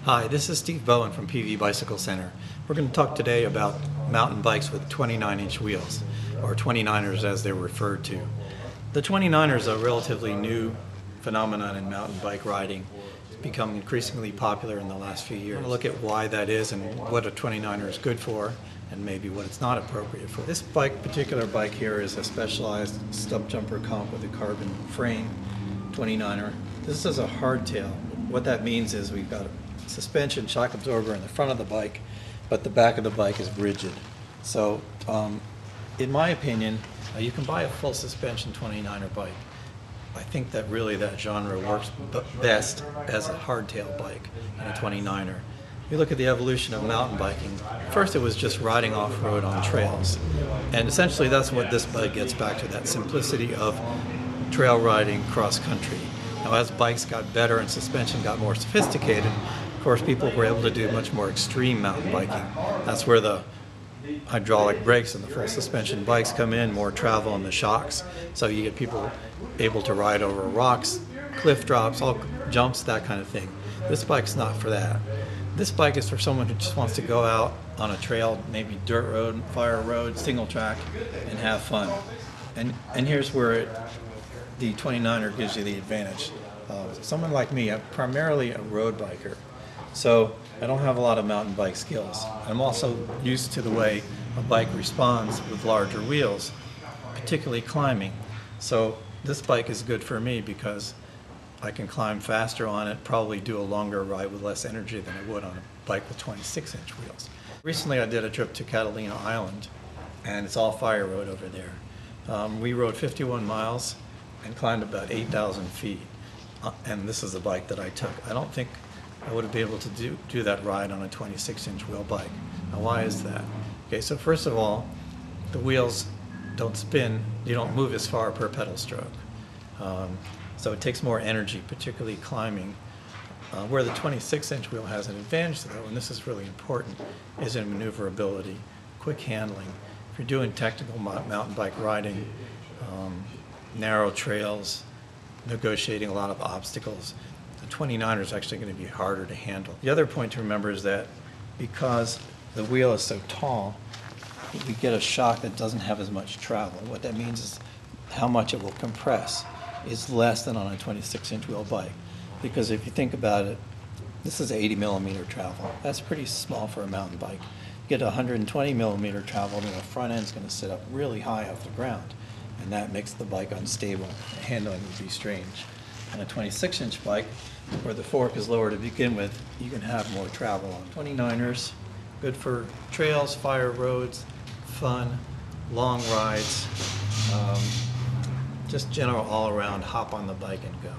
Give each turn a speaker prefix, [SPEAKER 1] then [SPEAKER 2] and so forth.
[SPEAKER 1] Hi, this is Steve Bowen from PV Bicycle Center. We're going to talk today about mountain bikes with 29-inch wheels, or 29ers as they're referred to. The 29er is a relatively new phenomenon in mountain bike riding. It's become increasingly popular in the last few years. We'll look at why that is and what a 29er is good for, and maybe what it's not appropriate for. This particular bike here is a specialized stub jumper comp with a carbon frame 29er. This is a hardtail. What that means is we've got a suspension shock absorber in the front of the bike, but the back of the bike is rigid. So in my opinion, you can buy a full suspension 29er bike. I think that really that genre works best as a hardtail bike in a 29er. You look at the evolution of mountain biking. First it was just riding off-road on trails, and essentially that's what this bike gets back to, that simplicity of trail riding cross-country. Now as bikes got better and suspension got more sophisticated, of course people were able to do much more extreme mountain biking. That's where the hydraulic brakes and the full suspension bikes come in, more travel in the shocks. So you get people able to ride over rocks, cliff drops, all jumps, that kind of thing. This bike's not for that. This bike is for someone who just wants to go out on a trail, maybe dirt road, fire road, single track, and have fun. And here's where the 29er gives you the advantage. Someone like me, I'm primarily a road biker, so I don't have a lot of mountain bike skills. I'm also used to the way a bike responds with larger wheels, particularly climbing. So this bike is good for me because I can climb faster on it, probably do a longer ride with less energy than I would on a bike with 26-inch wheels. Recently I did a trip to Catalina Island, and it's all fire road over there. We rode 51 miles and climbed about 8,000 feet. And this is the bike that I took. I don't think I would have been able to do that ride on a 26-inch wheel bike. Now why is that? Okay, so first of all, the wheels don't spin, you don't move as far per pedal stroke. So it takes more energy, particularly climbing. Where the 26-inch wheel has an advantage though, and this is really important, is in maneuverability, quick handling. If you're doing technical mountain bike riding, narrow trails, negotiating a lot of obstacles, the 29er is actually going to be harder to handle. The other point to remember is that because the wheel is so tall, we get a shock that doesn't have as much travel. What that means is how much it will compress is less than on a 26-inch wheel bike. Because if you think about it, this is 80 millimeter travel. That's pretty small for a mountain bike. You get 120 millimeter travel, and the front end is going to sit up really high off the ground, and that makes the bike unstable. Handling would be strange. On a 26-inch bike, where the fork is lower to begin with, you can have more travel on. 29ers, good for trails, fire roads, fun, long rides, just general all-around hop on the bike and go.